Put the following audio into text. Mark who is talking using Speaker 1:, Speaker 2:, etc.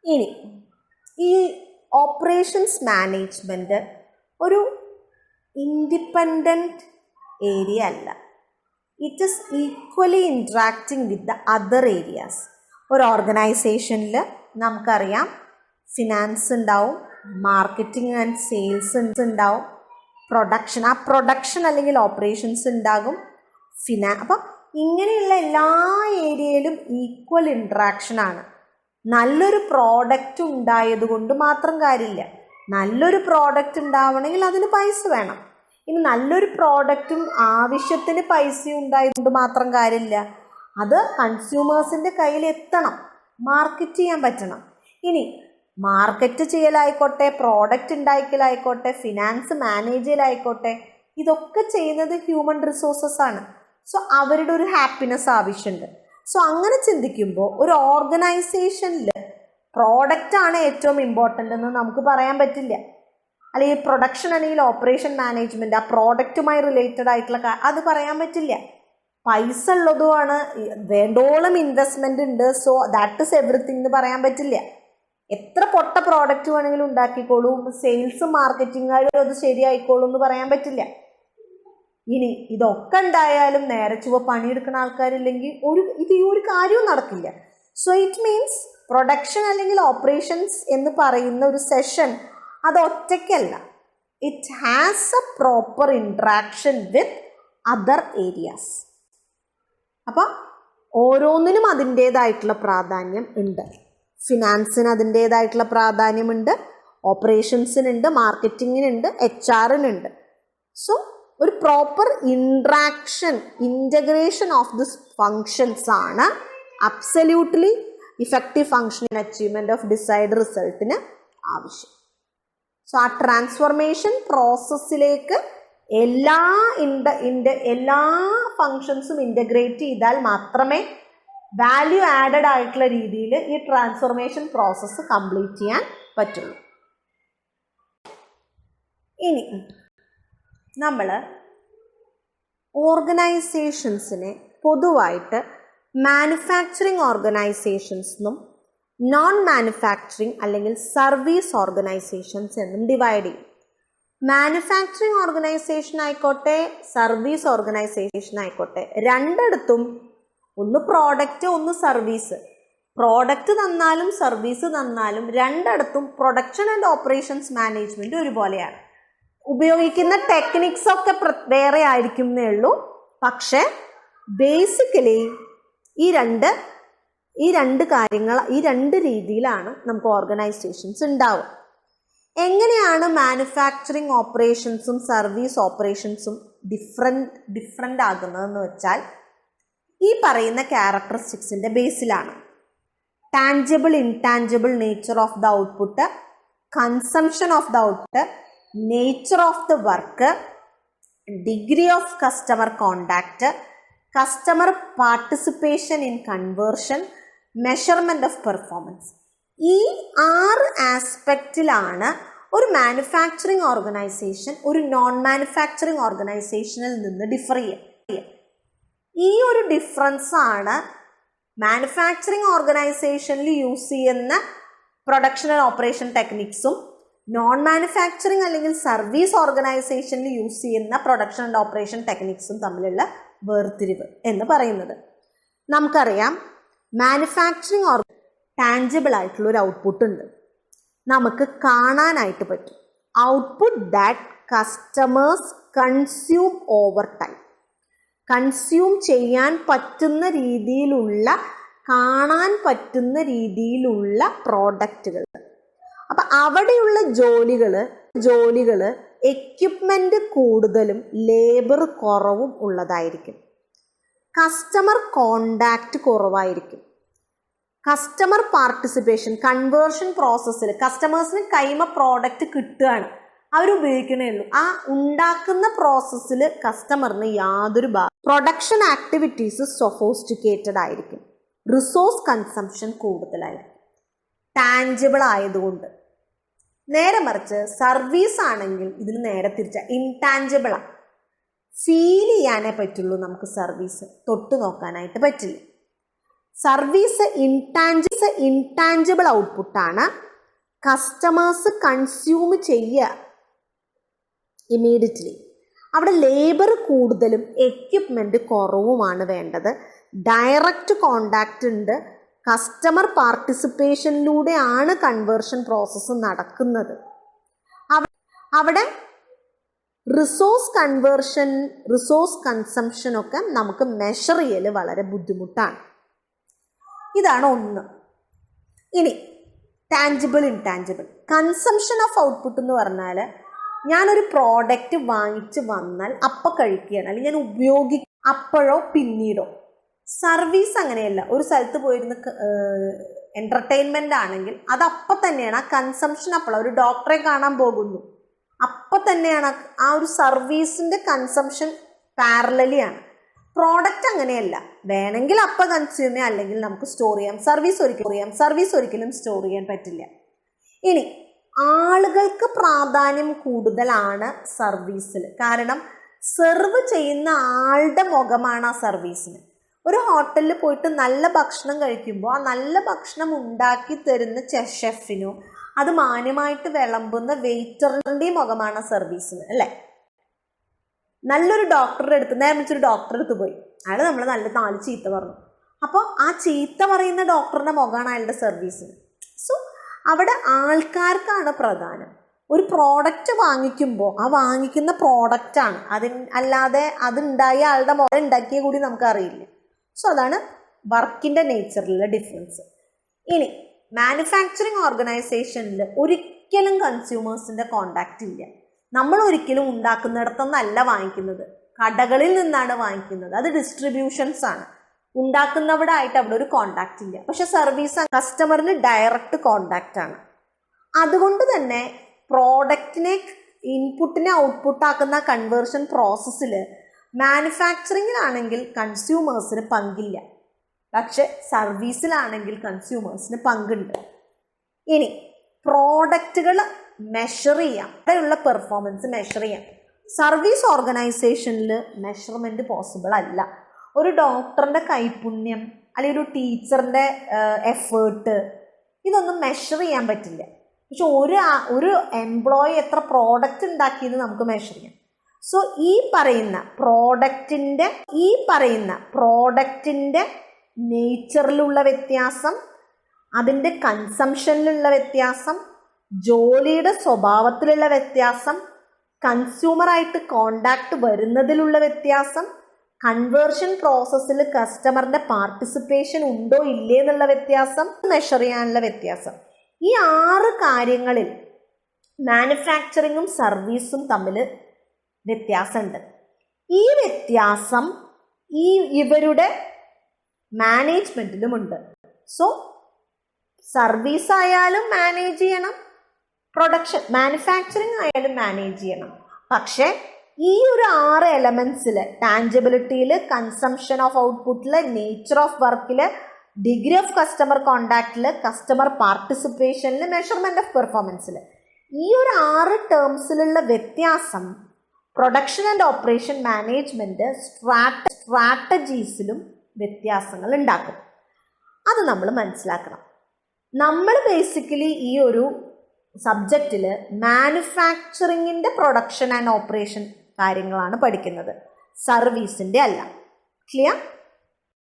Speaker 1: ഇനി ഈ operations management ഒരു ഇൻഡിപെൻഡൻറ്റ് ഏരിയ അല്ല. It is equally interacting with the other areas. ഒരു ഓർഗനൈസേഷനിൽ നമുക്കറിയാം ഫിനാൻസ് ഉണ്ടാവും, മാർക്കറ്റിംഗ് ആൻഡ് സെയിൽസ് ഉണ്ടാവും, പ്രൊഡക്ഷൻ അല്ലെങ്കിൽ ഓപ്പറേഷൻസ് ഉണ്ടാകും, അപ്പം ഇങ്ങനെയുള്ള എല്ലാ ഏരിയയിലും ഈക്വൽ ഇൻട്രാക്ഷനാണ്. നല്ലൊരു പ്രോഡക്റ്റ് ഉണ്ടായത് കൊണ്ട് മാത്രം കാര്യമില്ല. നല്ലൊരു പ്രോഡക്റ്റ് ഉണ്ടാവണമെങ്കിൽ അതിന് പൈസ വേണം. ഇനി നല്ലൊരു പ്രോഡക്റ്റും ആവശ്യത്തിന് പൈസയും ഉണ്ടായതുകൊണ്ട് മാത്രം കാര്യമില്ല. അത് കൺസ്യൂമേഴ്സിൻ്റെ കയ്യിൽ എത്തണം, മാർക്കറ്റ് ചെയ്യാൻ പറ്റണം. ഇനി മാർക്കറ്റ് ചെയ്യലായിക്കോട്ടെ, പ്രോഡക്റ്റ് ഉണ്ടാക്കലായിക്കോട്ടെ, ഫിനാൻസ് മാനേജ് ചെയ്യലായിക്കോട്ടെ, ഇതൊക്കെ ചെയ്യുന്നത് ഹ്യൂമൻ റിസോഴ്സസ് ആണ്. സോ അവരുടെ ഒരു ഹാപ്പിനെസ് ആവശ്യമുണ്ട്. സോ അങ്ങനെ ചിന്തിക്കുമ്പോൾ ഒരു ഓർഗനൈസേഷനിൽ പ്രോഡക്റ്റാണ് ഏറ്റവും ഇമ്പോർട്ടൻ്റ് എന്ന് നമുക്ക് പറയാൻ പറ്റില്ല. അല്ലെങ്കിൽ പ്രൊഡക്ഷൻ അല്ലെങ്കിൽ ഓപ്പറേഷൻ മാനേജ്മെൻറ്റ് ആ പ്രോഡക്റ്റുമായി റിലേറ്റഡ് ആയിട്ടുള്ള അത് പറയാൻ പറ്റില്ല. പൈസ ഉള്ളതുമാണ്, വേണ്ടോളം ഇൻവെസ്റ്റ്മെൻ്റ് ഉണ്ട്, സോ ദാറ്റ് ഇസ് എവറിത്തിങ് എന്ന് പറയാൻ പറ്റില്ല. എത്ര പൊട്ട പ്രോഡക്റ്റ് വേണമെങ്കിലും ഉണ്ടാക്കിക്കോളൂ, സെയിൽസ് മാർക്കറ്റിംഗുകാരും അത് ശരിയായിക്കോളൂ എന്ന് പറയാൻ പറ്റില്ല. ഇനി ഇതൊക്കെ ഉണ്ടായാലും നേരെ ചുവ പണിയെടുക്കുന്ന ആൾക്കാരില്ലെങ്കിൽ ഈ ഒരു കാര്യവും നടക്കില്ല. സോ ഇറ്റ് മീൻസ് പ്രൊഡക്ഷൻ അല്ലെങ്കിൽ ഓപ്പറേഷൻസ് എന്ന് പറയുന്ന ഒരു സെഷൻ അത് ഒറ്റയ്ക്കല്ല. It has a proper interaction with other areas. അപ്പം ഓരോന്നിനും അതിൻ്റേതായിട്ടുള്ള പ്രാധാന്യം ഉണ്ട്. ഫിനാൻസിന് അതിൻ്റേതായിട്ടുള്ള പ്രാധാന്യമുണ്ട്, ഓപ്പറേഷൻസിനുണ്ട്, മാർക്കറ്റിങ്ങിനുണ്ട്, HR-നുണ്ട്. സോ ഒരു proper integration of this functions ആണ് absolutely effective function achievement of desired റിസൾട്ടിന് ആവശ്യം. സോ ആ ട്രാൻസ്ഫോർമേഷൻ പ്രോസസ്സിലേക്ക് എല്ലാ ഫങ്ഷൻസും ഇൻ്റഗ്രേറ്റ് ചെയ്താൽ മാത്രമേ വാല്യൂ ആഡഡ് ആയിട്ടുള്ള രീതിയിൽ ഈ ട്രാൻസ്ഫോർമേഷൻ പ്രോസസ്സ് കംപ്ലീറ്റ് ചെയ്യാൻ പറ്റുള്ളൂ. ഇനി നമ്മൾ ഓർഗനൈസേഷൻസിനെ പൊതുവായിട്ട് മാനുഫാക്ചറിങ് ഓർഗനൈസേഷൻസ് എന്നും നോൺ മാനുഫാക്ചറിങ് അല്ലെങ്കിൽ സർവീസ് ഓർഗനൈസേഷൻസ് എന്നും ഡിവൈഡ് ചെയ്യും. മാനുഫാക്ചറിങ് ഓർഗനൈസേഷൻ ആയിക്കോട്ടെ, സർവീസ് ഓർഗനൈസേഷൻ ആയിക്കോട്ടെ, രണ്ടിടത്തും ഒന്ന് പ്രോഡക്റ്റ് ഒന്ന് സർവീസ്. പ്രോഡക്റ്റ് തന്നാലും സർവീസ് തന്നാലും രണ്ടിടത്തും പ്രൊഡക്ഷൻ ആൻഡ് ഓപ്പറേഷൻസ് മാനേജ്മെൻറ്റ് ഒരുപോലെയാണ്. ഉപയോഗിക്കുന്ന ടെക്നിക്സ് ഒക്കെ വേറെ ആയിരിക്കും എന്നേ ഉള്ളൂ. പക്ഷേ ബേസിക്കലി ഈ രണ്ട് രീതിയിലാണ് നമുക്ക് ഓർഗനൈസേഷൻസ് ഉണ്ടാവുക. എങ്ങനെയാണ് മാനുഫാക്ചറിങ് ഓപ്പറേഷൻസും സർവീസ് ഓപ്പറേഷൻസും ഡിഫറെൻ്റ് ആകുന്നതെന്ന് വെച്ചാൽ ഈ പറയുന്ന ക്യാരക്ടറിസ്റ്റിക്സിൻ്റെ ബേസിലാണ്. Tangible intangible nature of the output, consumption of the output, nature of the work, degree of customer contact, customer participation in conversion, measurement of performance. ഈ 6 ആസ്പെക്റ്റിലാണ് ഒരു മാനുഫാക്ചറിങ് ഓർഗനൈസേഷൻ ഒരു നോൺ മാനുഫാക്ചറിങ് ഓർഗനൈസേഷനിൽ നിന്ന് ഡിഫർ ചെയ്യുക. ഈ ഒരു ഡിഫറൻസാണ് മാനുഫാക്ചറിങ് ഓർഗനൈസേഷനിൽ യൂസ് ചെയ്യുന്ന പ്രൊഡക്ഷൻ ആൻഡ് ഓപ്പറേഷൻ ടെക്നിക്സും നോൺ മാനുഫാക്ചറിങ് അല്ലെങ്കിൽ സർവീസ് ഓർഗനൈസേഷനിൽ യൂസ് ചെയ്യുന്ന പ്രൊഡക്ഷൻ ആൻഡ് ഓപ്പറേഷൻ ടെക്നിക്സും തമ്മിലുള്ള വേർതിരിവ് എന്ന് പറയുന്നത്. നമുക്കറിയാം മാനുഫാക്ചറിങ് ടാഞ്ചിബിൾ ആയിട്ടുള്ള ഒരു ഔട്ട്പുട്ട് ഉണ്ട്, നമുക്ക് കാണാനായിട്ട് പറ്റും. Output that customers consume over time. Consume ചെയ്യാൻ പറ്റുന്ന രീതിയിലുള്ള, കാണാൻ പറ്റുന്ന രീതിയിലുള്ള പ്രോഡക്റ്റുകൾ. അപ്പം അവിടെയുള്ള ജോലികൾ എക്യുപ്മെൻറ്റ് കൂടുതലും ലേബർ കുറവും ഉള്ളതായിരിക്കും. കസ്റ്റമർ കോണ്ടാക്റ്റ് കുറവായിരിക്കും. കസ്റ്റമർ പാർട്ടിസിപ്പേഷൻ, കൺവേർഷൻ പ്രോസസ്സിൽ കസ്റ്റമേഴ്സിന് കൈമ പ്രോഡക്റ്റ് കിട്ടുകയാണ്, അവരുപയോഗിക്കണേ ഉള്ളൂ. ആ ഉണ്ടാക്കുന്ന പ്രോസസ്സിൽ കസ്റ്റമറിന് യാതൊരു പ്രൊഡക്ഷൻ ആക്ടിവിറ്റീസ് സൊഫോസ്റ്റിക്കേറ്റഡ് ആയിരിക്കും, റിസോഴ്സ് കൺസംഷൻ കൂടുതലായിരിക്കും, ടാഞ്ചിബിൾ ആയതുകൊണ്ട്. നേരെ മറിച്ച് സർവീസ് ആണെങ്കിൽ ഇതിന് നേരെ തിരിച്ച ഇൻടാഞ്ചിബിളാണ്, ഫീൽ ചെയ്യാനേ പറ്റുള്ളൂ നമുക്ക്. സർവീസ് തൊട്ട് നോക്കാനായിട്ട് പറ്റില്ല. സർവീസ് ഇൻടാഞ്ചിബിൾ ഔട്ട്പുട്ടാണ്. കസ്റ്റമേഴ്സ് കൺസ്യൂം ചെയ്യുക ഇമ്മീഡിയറ്റ്ലി. അവിടെ ലേബർ കൂടുതലും എക്യുപ്മെൻറ്റ് കുറവുമാണ് വേണ്ടത്. ഡയറക്റ്റ് കോണ്ടാക്റ്റ് ഉണ്ട്. കസ്റ്റമർ പാർട്ടിസിപ്പേഷനിലൂടെയാണ് കൺവേർഷൻ പ്രോസസ്സ് നടക്കുന്നത്. അവിടെ റിസോഴ്സ് കൺസംഷനൊക്കെ നമുക്ക് മെഷർ ചെയ്യൽ വളരെ ബുദ്ധിമുട്ടാണ്. ഇതാണ് ഒന്ന്. ഇനി tangible intangible. Consumption of output എന്ന് പറഞ്ഞാൽ ഞാനൊരു പ്രോഡക്റ്റ് വാങ്ങിച്ച് വന്നാൽ അപ്പം കഴിക്കുകയാണ്, അല്ലെങ്കിൽ ഞാൻ ഉപയോഗിക്കും അപ്പോഴോ പിന്നീടോ. സർവീസ് അങ്ങനെയല്ല. ഒരു സ്ഥലത്ത് പോയിരുന്ന് എൻ്റർടൈൻമെൻ്റ് ആണെങ്കിൽ അത് അപ്പം തന്നെയാണ്. ആ കൺസംഷൻ അപ്പോഴാണ്. ഒരു ഡോക്ടറെ കാണാൻ പോകുന്നു, അപ്പം തന്നെയാണ് ആ ഒരു സർവീസിൻ്റെ കൺസംഷൻ പാരലലിയാണ്. പ്രോഡക്റ്റ് അങ്ങനെയല്ല. വേണമെങ്കിൽ അപ്പം കൺസ്യൂം ചെയ്യാം, അല്ലെങ്കിൽ നമുക്ക് സ്റ്റോർ ചെയ്യാം. സർവീസ് ഒരിക്കലും സ്റ്റോർ ചെയ്യാൻ പറ്റില്ല. ഇനി ആളുകൾക്ക് പ്രാധാന്യം കൂടുതലാണ് സർവീസിൽ. കാരണം സെർവ് ചെയ്യുന്ന ആളുടെ മുഖമാണ് ആ സർവീസിന്. ഒരു ഹോട്ടലിൽ പോയിട്ട് നല്ല ഭക്ഷണം കഴിക്കുമ്പോൾ ആ നല്ല ഭക്ഷണം ഉണ്ടാക്കി തരുന്ന ഷെഫിനോ അത് മാന്യമായിട്ട് വിളമ്പുന്ന വെയിറ്ററിൻ്റെയും മുഖമാണ് സർവീസിന്, അല്ലേ? നല്ലൊരു ഡോക്ടറുടെ അടുത്ത്, നേരെ വിളിച്ചൊരു ഡോക്ടറുടെ അടുത്ത് പോയി, അയാൾ നമ്മൾ നല്ല 4 ചീത്ത പറഞ്ഞു. അപ്പോൾ ആ ചീത്ത പറയുന്ന ഡോക്ടറിൻ്റെ മുഖമാണ് അയാളുടെ സർവീസിന്. സോ അവിടെ ആൾക്കാർക്കാണ് പ്രധാനം. ഒരു പ്രോഡക്റ്റ് വാങ്ങിക്കുമ്പോൾ ആ വാങ്ങിക്കുന്ന പ്രോഡക്റ്റാണ്, അല്ലാതെ അതുണ്ടായ ആളുടെ മുഖം ഉണ്ടാക്കിയ കൂടി നമുക്കറിയില്ല. സോ അതാണ് വർക്കിൻ്റെ നേച്ചറിലുള്ള ഡിഫറൻസ്. ഇനി മാനുഫാക്ചറിങ് ഓർഗനൈസേഷനിൽ ഒരിക്കലും കൺസ്യൂമേഴ്സിൻ്റെ കോണ്ടാക്റ്റ് ഇല്ല. നമ്മൾ ഒരിക്കലും ഉണ്ടാക്കുന്നിടത്തൊന്നല്ല വാങ്ങിക്കുന്നത്, കടകളിൽ നിന്നാണ് വാങ്ങിക്കുന്നത്. അത് ഡിസ്ട്രിബ്യൂഷൻസ് ആണ്. ഉണ്ടാക്കുന്നവിടെ ആയിട്ട് അവിടെ ഒരു കോണ്ടാക്റ്റ് ഇല്ല. പക്ഷെ സർവീസ് കസ്റ്റമറിന് ഡയറക്റ്റ് കോണ്ടാക്റ്റ് ആണ്. അതുകൊണ്ട് തന്നെ പ്രോഡക്റ്റിനെ ഇൻപുട്ടിനെ ഔട്ട്പുട്ടാക്കുന്ന കൺവേർഷൻ പ്രോസസ്സിൽ മാനുഫാക്ചറിങ്ങിലാണെങ്കിൽ കൺസ്യൂമേഴ്സിന് പങ്കില്ല, പക്ഷെ സർവീസിലാണെങ്കിൽ കൺസ്യൂമേഴ്സിന് പങ്കുണ്ട്. ഇനി പ്രോഡക്റ്റുകൾ മെഷർ ചെയ്യാം, അവിടെയുള്ള പെർഫോമൻസ് മെഷർ ചെയ്യാം. സർവീസ് ഓർഗനൈസേഷനിൽ മെഷർമെൻറ്റ് പോസിബിൾ അല്ല. ഒരു ഡോക്ടറിൻ്റെ കൈപുണ്യം അല്ലെങ്കിൽ ഒരു ടീച്ചറിൻ്റെ എഫേർട്ട് ഇതൊന്നും മെഷർ ചെയ്യാൻ പറ്റില്ല. പക്ഷെ ഒരു എംപ്ലോയി എത്ര പ്രോഡക്റ്റ് ഉണ്ടാക്കിയെന്ന് നമുക്ക് മെഷർ ചെയ്യാം. സോ ഈ പറയുന്ന പ്രോഡക്റ്റിൻ്റെ നേച്ചറിലുള്ള വ്യത്യാസം, അതിൻ്റെ കൺസംഷനിലുള്ള വ്യത്യാസം, ജോലിയുടെ സ്വഭാവത്തിലുള്ള വ്യത്യാസം, കൺസ്യൂമറായിട്ട് കോണ്ടാക്ട് വരുന്നതിലുള്ള വ്യത്യാസം, കൺവേർഷൻ പ്രോസസ്സിൽ കസ്റ്റമറിൻ്റെ പാർട്ടിസിപ്പേഷൻ ഉണ്ടോ ഇല്ലേ എന്നുള്ള വ്യത്യാസം, മെഷർ ചെയ്യാനുള്ള വ്യത്യാസം, ഈ 6 കാര്യങ്ങളിൽ മാനുഫാക്ചറിങ്ങും സർവീസും തമ്മിൽ വ്യത്യാസമുണ്ട്. ഈ വ്യത്യാസം ഇവരുടെ മാനേജ്മെൻറ്റിലുമുണ്ട്. സോ സർവീസ് ആയാലും മാനേജ് ചെയ്യണം, മാനുഫാക്ചറിങ് ആയാലും മാനേജ് ചെയ്യണം. പക്ഷേ ഈ ഒരു 6 എലമെൻസിൽ, ടാഞ്ചിബിലിറ്റിയിൽ, കൺസംഷൻ ഓഫ് ഔട്ട്പുട്ടിൽ, നേച്ചർ ഓഫ് വർക്കിൽ, ഡിഗ്രി ഓഫ് കസ്റ്റമർ കോണ്ടാക്റ്റിൽ, കസ്റ്റമർ പാർട്ടിസിപ്പേഷനിൽ, മെഷർമെൻറ്റ് ഓഫ് പെർഫോമൻസിൽ, ഈ ഒരു 6 ടേംസിലുള്ള വ്യത്യാസം പ്രൊഡക്ഷൻ ആൻഡ് ഓപ്പറേഷൻ മാനേജ്മെൻറ്റ് സ്ട്രാറ്റജീസിലും വ്യത്യാസങ്ങൾ ഉണ്ടാക്കും. അത് നമ്മൾ മനസ്സിലാക്കണം. നമ്മൾ ബേസിക്കലി ഈ ഒരു സബ്ജക്റ്റിൽ മാനുഫാക്ചറിങ്ങിൻ്റെ പ്രൊഡക്ഷൻ ആൻഡ് ഓപ്പറേഷൻ കാര്യങ്ങളാണ് പഠിക്കുന്നത്, സർവീസിൻ്റെ അല്ല. ക്ലിയർ?